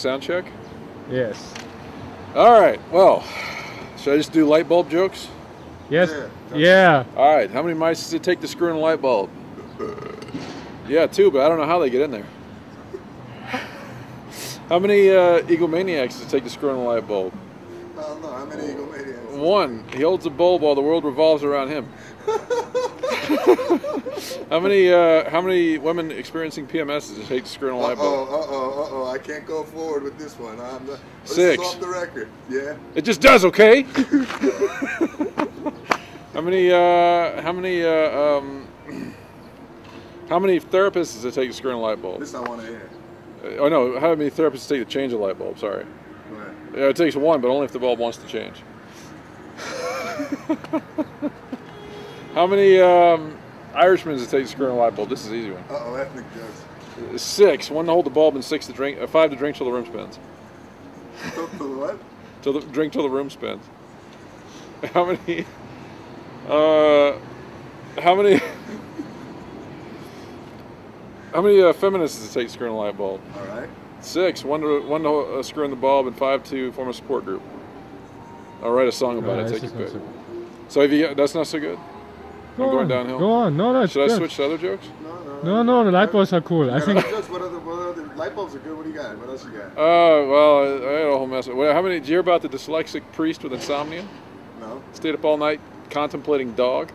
sound check? Yes. All right. Well, should I just do light bulb jokes? Yes. Yeah. All right. How many mice does it take to screw in a light bulb? Yeah, 2, but I don't know how they get in there. How many egomaniacs does it take to screw in a light bulb? I don't know. How many egomaniacs? 1. He holds a bulb while the world revolves around him. How many women experiencing PMS does it take to screw in a light bulb? I can't go forward with this one. This 6. is off the record. Yeah. It just does, okay? How many therapists does it take to screw in a light bulb? This I want to hear. Oh no, how many therapists does it take to change a light bulb? Sorry. Right. Yeah, it takes 1, but only if the bulb wants to change. How many Irishmen does it take to screw in a light bulb? This is an easy one. Ethnic jokes. 6. 1 to hold the bulb and 6 to drink. 5 to drink till the room spins. Till the what? Drink till the room spins. How many feminists does it take to screw in a light bulb? All right. 6. 1 to screw in the bulb and 5 to form a support group. I'll write a song about it. Take it good. So if you that's not so good. I'm going downhill. Go on. No, that's Should good. I switch to other jokes? No, the light bulbs are cool. I think. What other light bulbs are good? What do you got? What else you got? Well, I had a whole mess. How many? Did you hear about the dyslexic priest with insomnia? No. Stayed up all night contemplating dog.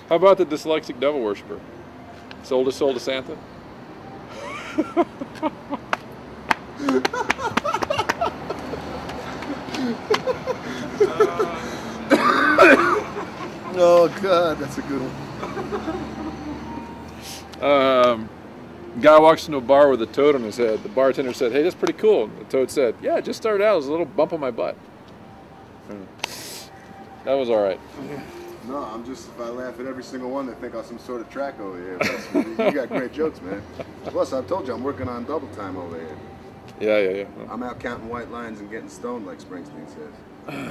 How about the dyslexic devil worshiper? Sold his soul to Santa. Oh God, that's a good one. Guy walks into a bar with a toad on his head. The bartender said, "Hey, that's pretty cool." The toad said, "Yeah, it just started out as a little bump on my butt." That was all right. No, I'm just, if I laugh at every single one, they think I'm some sort of track over here. You got great jokes, man. Plus, I told you, I'm working on double time over here. Yeah. I'm out counting white lines and getting stoned, like Springsteen says.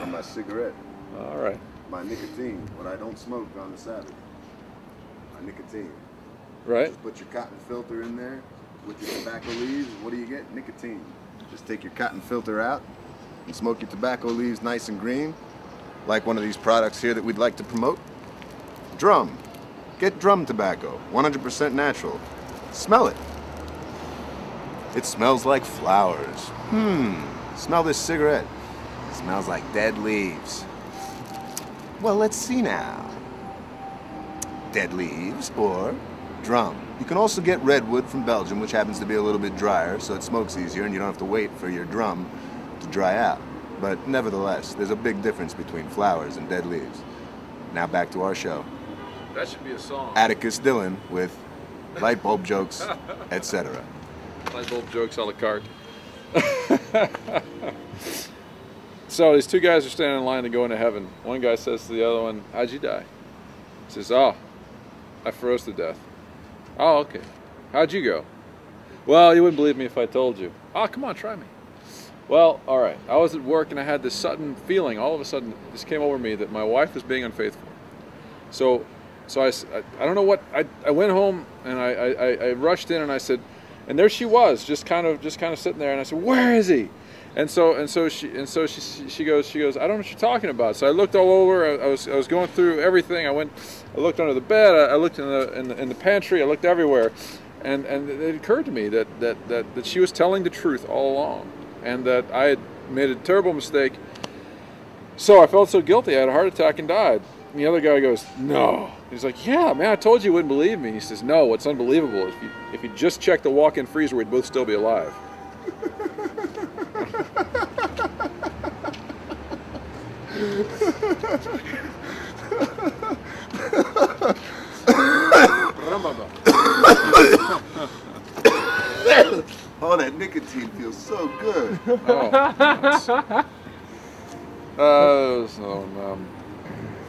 On my cigarette. All right. My nicotine, what I don't smoke on the Sabbath. My nicotine. Right. Just put your cotton filter in there with your tobacco leaves. What do you get? Nicotine. Just take your cotton filter out and smoke your tobacco leaves nice and green. Like one of these products here that we'd like to promote. Drum. Get drum tobacco. 100% natural. Smell it. It smells like flowers. Smell this cigarette. It smells like dead leaves. Well, let's see now. Dead leaves or drum. You can also get redwood from Belgium, which happens to be a little bit drier, so it smokes easier and you don't have to wait for your drum to dry out. But nevertheless, there's a big difference between flowers and dead leaves. Now back to our show. That should be a song. Atticus Dillon with light bulb jokes, etc. Light bulb jokes a la carte. So these 2 guys are standing in line to go into heaven. One guy says to the other one, "How'd you die?" He says, "Oh, I froze to death." "Oh, okay. How'd you go?" "Well, you wouldn't believe me if I told you." "Oh, come on, try me." "Well, all right. I was at work and I had this sudden feeling, all of a sudden, this came over me that my wife was being unfaithful. So I don't know what, I went home and I rushed in and I said, and there she was, just kind of sitting there, and I said, 'Where is he?' And so she goes, "I don't know what you're talking about." So I looked all over. I was going through everything. I looked under the bed. I looked in the pantry. I looked everywhere, and it occurred to me that she was telling the truth all along, and that I had made a terrible mistake. So I felt so guilty. I had a heart attack and died. And the other guy goes, "No." He's like, "Yeah, man, I told you wouldn't believe me." He says, "No, what's unbelievable, if you just check the walk-in freezer, we'd both still be alive." Oh, that nicotine feels so good. There's another one.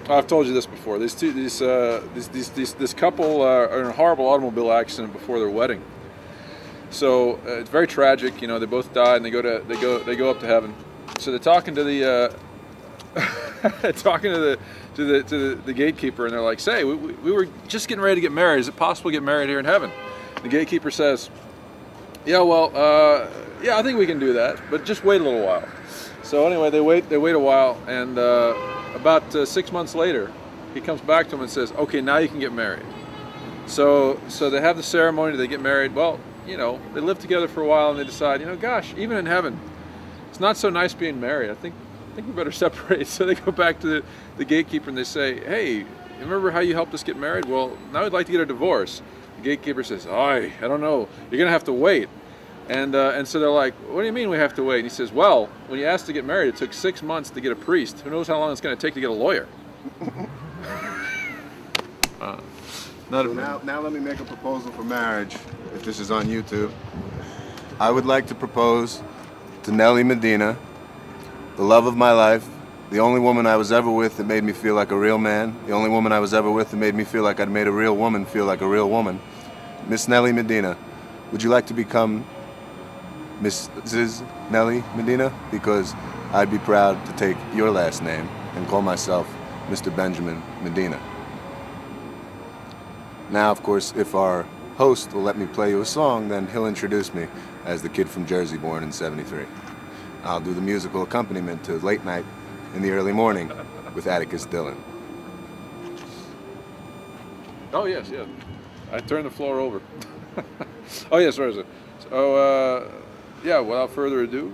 I've told you this before. This couple are in a horrible automobile accident before their wedding. So it's very tragic. You know, they both died, and they go up to heaven. So they're talking to the the gatekeeper, and they're like, "Say, we were just getting ready to get married. Is it possible to get married here in heaven?" The gatekeeper says, Yeah, well, yeah, I think we can do that, but just wait a little while. So anyway, they wait a while, and about 6 months later, he comes back to him and says, okay, now you can get married. So they have the ceremony, they get married. Well, you know, they live together for a while and they decide, you know, gosh, even in heaven, it's not so nice being married. I think we better separate. So they go back to the gatekeeper and they say, hey, remember how you helped us get married? Well, now we'd like to get a divorce. The gatekeeper says, I don't know, you're gonna have to wait. And so they're like, what do you mean we have to wait? And he says, well, when you asked to get married, it took 6 months to get a priest. Who knows how long it's gonna take to get a lawyer? So now let me make a proposal for marriage, if this is on YouTube. I would like to propose to Nelly Medina, the love of my life, the only woman I was ever with that made me feel like a real man, the only woman I was ever with that made me feel like I'd made a real woman feel like a real woman. Miss Nelly Medina, would you like to become Mrs. Nelly Medina? Because I'd be proud to take your last name and call myself Mr. Benjamin Medina. Now, of course, if our host will let me play you a song, then he'll introduce me as the kid from Jersey born in '73. I'll do the musical accompaniment to Late Night in the Early Morning with Atticus Dillon. Oh, yes, yes. I turned the floor over. Oh, yes, where is it? So, yeah, without further ado,